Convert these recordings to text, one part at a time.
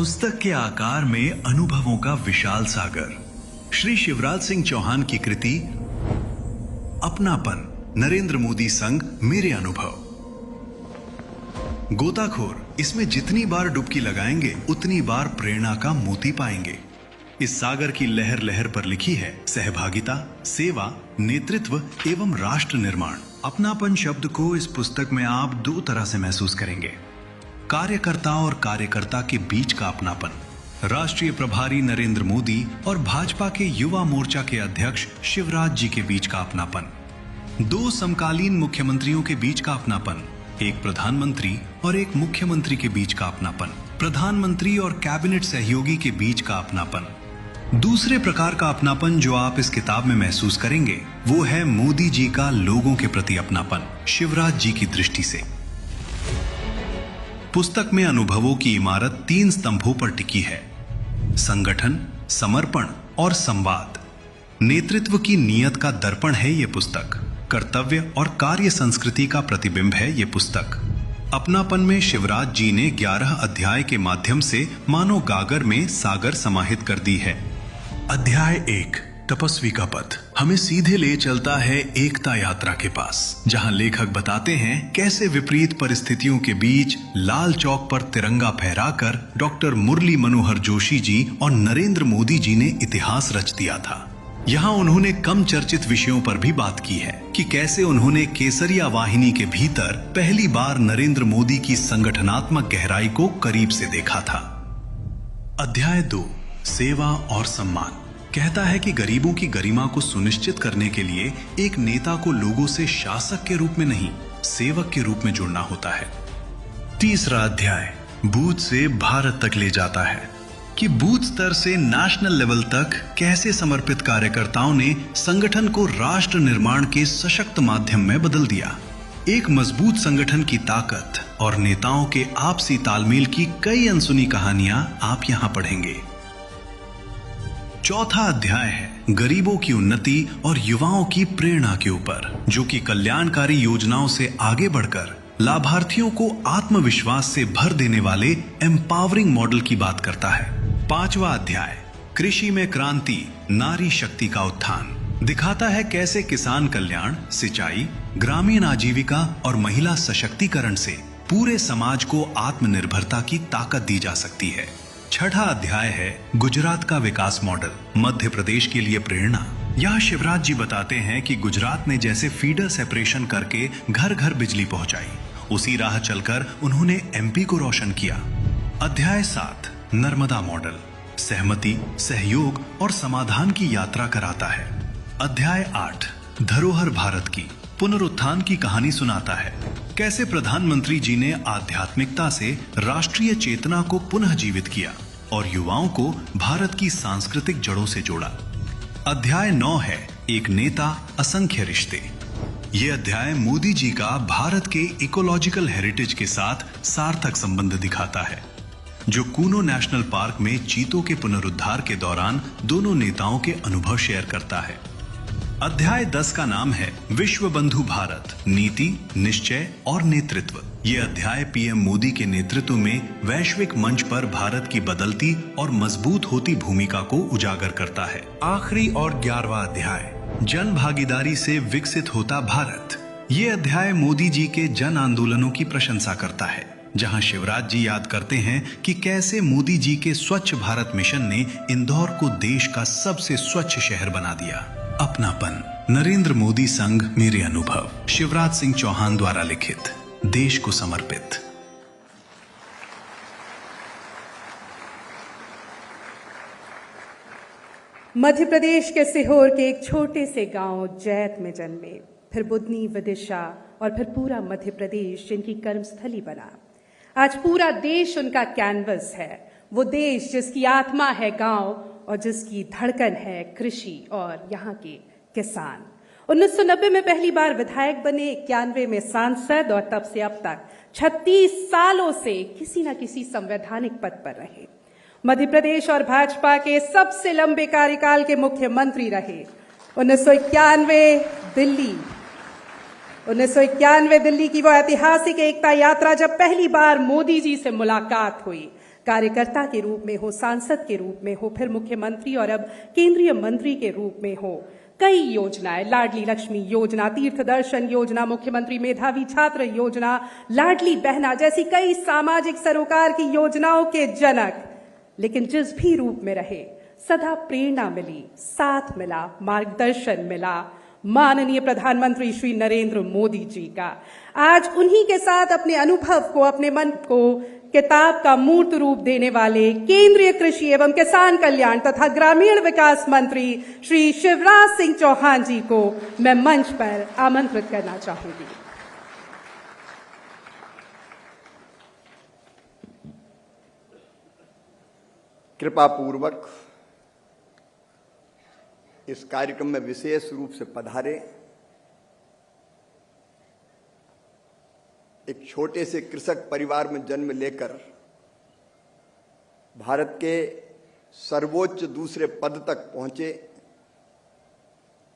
पुस्तक के आकार में अनुभवों का विशाल सागर। श्री शिवराज सिंह चौहान की कृति अपनापन, नरेंद्र मोदी संग मेरे अनुभव। गोताखोर इसमें जितनी बार डुबकी लगाएंगे उतनी बार प्रेरणा का मोती पाएंगे। इस सागर की लहर लहर पर लिखी है सहभागिता, सेवा, नेतृत्व एवं राष्ट्र निर्माण। अपनापन शब्द को इस पुस्तक में आप दो तरह से महसूस करेंगे, कार्यकर्ता और कार्यकर्ता के बीच का अपनापन। राष्ट्रीय प्रभारी नरेंद्र मोदी और भाजपा के युवा मोर्चा के अध्यक्ष शिवराज जी के बीच का अपनापन। दो समकालीन मुख्यमंत्रियों के बीच का अपनापन, एक प्रधानमंत्री और एक मुख्यमंत्री के बीच का अपनापन। प्रधानमंत्री और कैबिनेट सहयोगी के बीच का अपनापन। दूसरे प्रकार का अपनापन जो आप इस किताब में महसूस करेंगे वो है मोदी जी का लोगों के प्रति अपनापन, शिवराज जी की दृष्टि से। पुस्तक में अनुभवों की इमारत 3 स्तंभों पर टिकी है, संगठन, समर्पण और संवाद। नेतृत्व की नीयत का दर्पण है ये पुस्तक, कर्तव्य और कार्य संस्कृति का प्रतिबिंब है ये पुस्तक। अपनापन में शिवराज जी ने 11 अध्याय के माध्यम से मानो गागर में सागर समाहित कर दी है। अध्याय 1, तपस्वी का पथ, हमें सीधे ले चलता है एकता यात्रा के पास, जहां लेखक बताते हैं कैसे विपरीत परिस्थितियों के बीच लाल चौक पर तिरंगा फहराकर डॉक्टर मुरली मनोहर जोशी जी और नरेंद्र मोदी जी ने इतिहास रच दिया था। यहाँ उन्होंने कम चर्चित विषयों पर भी बात की है कि कैसे उन्होंने केसरिया वाहिनी के भीतर पहली बार नरेंद्र मोदी की संगठनात्मक गहराई को करीब से देखा था। अध्याय 2, सेवा और सम्मान, कहता है कि गरीबों की गरिमा को सुनिश्चित करने के लिए एक नेता को लोगों से शासक के रूप में नहीं, सेवक के रूप में जुड़ना होता है। तीसरा अध्याय बूथ से भारत तक ले जाता है कि बूथ स्तर से नेशनल लेवल तक कैसे समर्पित कार्यकर्ताओं ने संगठन को राष्ट्र निर्माण के सशक्त माध्यम में बदल दिया। एक मजबूत संगठन की ताकत और नेताओं के आपसी तालमेल की कई अनसुनी कहानियां आप यहां पढ़ेंगे। चौथा अध्याय है गरीबों की उन्नति और युवाओं की प्रेरणा के ऊपर, जो कि कल्याणकारी योजनाओं से आगे बढ़कर लाभार्थियों को आत्मविश्वास से भर देने वाले एम्पावरिंग मॉडल की बात करता है। पांचवा अध्याय कृषि में क्रांति, नारी शक्ति का उत्थान, दिखाता है कैसे किसान कल्याण, सिंचाई, ग्रामीण आजीविका और महिला सशक्तिकरण से पूरे समाज को आत्मनिर्भरता की ताकत दी जा सकती है। छठा अध्याय है गुजरात का विकास मॉडल, मध्य प्रदेश के लिए प्रेरणा। यहाँ शिवराज जी बताते हैं कि गुजरात ने जैसे फीडर सेपरेशन करके घर घर बिजली पहुंचाई, उसी राह चलकर उन्होंने एमपी को रोशन किया। अध्याय 7 नर्मदा मॉडल, सहमति, सहयोग और समाधान की यात्रा कराता है। अध्याय 8 धरोहर भारत की, पुनरुत्थान की कहानी सुनाता है, कैसे प्रधानमंत्री जी ने आध्यात्मिकता से राष्ट्रीय चेतना को पुनः जीवित किया और युवाओं को भारत की सांस्कृतिक जड़ों से जोड़ा। अध्याय 9 है एक नेता, असंख्य रिश्ते। ये अध्याय मोदी जी का भारत के इकोलॉजिकल हेरिटेज के साथ सार्थक संबंध दिखाता है, जो कूनो नेशनल पार्क में चीतों के पुनरुद्धार के दौरान दोनों नेताओं के अनुभव शेयर करता है। अध्याय 10 का नाम है विश्व बंधु भारत, नीति, निश्चय और नेतृत्व। ये अध्याय पीएम मोदी के नेतृत्व में वैश्विक मंच पर भारत की बदलती और मजबूत होती भूमिका को उजागर करता है। आखिरी और 11वां अध्याय जन भागीदारी से विकसित होता भारत। ये अध्याय मोदी जी के जन आंदोलनों की प्रशंसा करता है, जहां शिवराज जी याद करते हैं कि कैसे मोदी जी के स्वच्छ भारत मिशन ने इंदौर को देश का सबसे स्वच्छ शहर बना दिया। अपनापन, नरेंद्र मोदी संग मेरे अनुभव, शिवराज सिंह चौहान द्वारा लिखित, देश को समर्पित। मध्य प्रदेश के सीहोर के एक छोटे से गांव जैत में जन्मे, फिर बुदनी, विदिशा और फिर पूरा मध्य प्रदेश जिनकी कर्मस्थली बना। आज पूरा देश उनका कैनवस है, वो देश जिसकी आत्मा है गांव और जिसकी धड़कन है कृषि और यहाँ के किसान। 1990 में पहली बार विधायक बने, 91 में सांसद और तब से अब तक 36 सालों से किसी न किसी संवैधानिक पद पर रहे। मध्य प्रदेश और भाजपा के सबसे लंबे कार्यकाल के मुख्यमंत्री रहे। 1991 दिल्ली की वो ऐतिहासिक एकता यात्रा जब पहली बार मोदी जी से मुलाकात हुई, कार्यकर्ता के रूप में हो, सांसद के रूप में हो, फिर मुख्यमंत्री और अब केंद्रीय मंत्री के रूप में हो। कई योजनाएं, लाडली लक्ष्मी योजना, तीर्थ दर्शन योजना, मुख्यमंत्री मेधावी छात्र योजना, लाडली बहना जैसी कई सामाजिक सरोकार की योजनाओं के जनक। लेकिन जिस भी रूप में रहे, सदा प्रेरणा मिली, साथ मिला, मार्गदर्शन मिला माननीय प्रधानमंत्री श्री नरेंद्र मोदी जी का। आज उन्हीं के साथ अपने अनुभव को, अपने मन को किताब का मूर्त रूप देने वाले केंद्रीय कृषि एवं किसान कल्याण तथा ग्रामीण विकास मंत्री श्री शिवराज सिंह चौहान जी को मैं मंच पर आमंत्रित करना चाहूंगी। कृपा पूर्वक इस कार्यक्रम में विशेष रूप से पधारे एक छोटे से कृषक परिवार में जन्म लेकर भारत के सर्वोच्च दूसरे पद तक पहुंचे,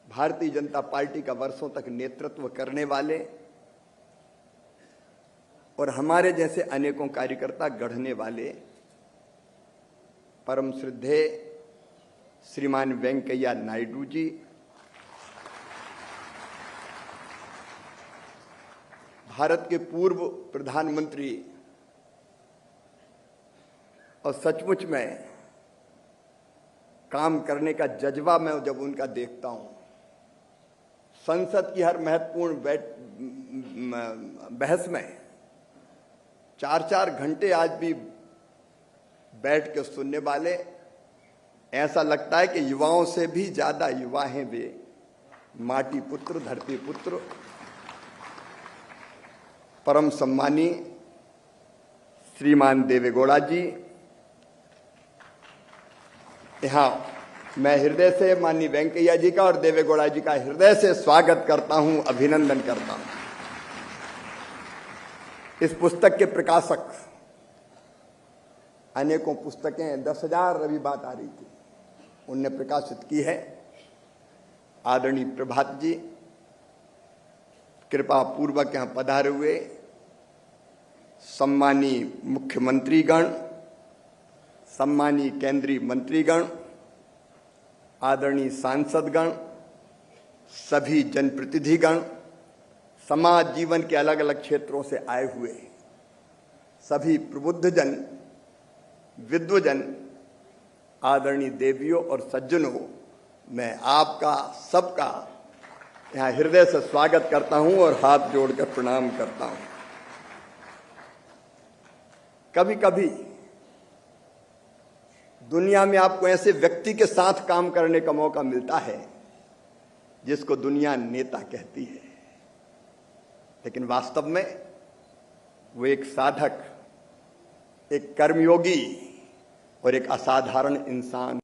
भारतीय जनता पार्टी का वर्षों तक नेतृत्व करने वाले और हमारे जैसे अनेकों कार्यकर्ता गढ़ने वाले परम श्रद्धेय श्रीमान वेंकैया नायडू जी, भारत के पूर्व प्रधानमंत्री और सचमुच में काम करने का जज्बा मैं जब उनका देखता हूं, संसद की हर महत्वपूर्ण बहस में 4-4 घंटे आज भी बैठ के सुनने वाले, ऐसा लगता है कि युवाओं से भी ज्यादा युवा हैं वे, माटी पुत्र, धरती पुत्र। परम सम्मानी श्रीमान देवेगौड़ा जी, यहां मैं हृदय से माननीय वेंकैया जी का और देवेगौड़ा जी का हृदय से स्वागत करता हूं, अभिनंदन करता हूं। इस पुस्तक के प्रकाशक, अनेकों पुस्तकें 10,000 अभी बात आ रही थी, उनने प्रकाशित की है। आदरणीय प्रभात जी, कृपा पूर्वक यहां पधारे हुए सम्मानीय मुख्यमंत्रीगण, सम्मानीय केंद्रीय मंत्रीगण, आदरणीय सांसदगण, सभी जनप्रतिनिधिगण, समाज जीवन के अलग अलग क्षेत्रों से आए हुए सभी प्रबुद्धजन, विद्वजन, आदरणीय देवियों और सज्जनों, मैं आपका सबका यहां हृदय से स्वागत करता हूं और हाथ जोड़कर प्रणाम करता हूं। कभी कभी दुनिया में आपको ऐसे व्यक्ति के साथ काम करने का मौका मिलता है जिसको दुनिया नेता कहती है, लेकिन वास्तव में वो एक साधक, एक कर्मयोगी और एक असाधारण इंसान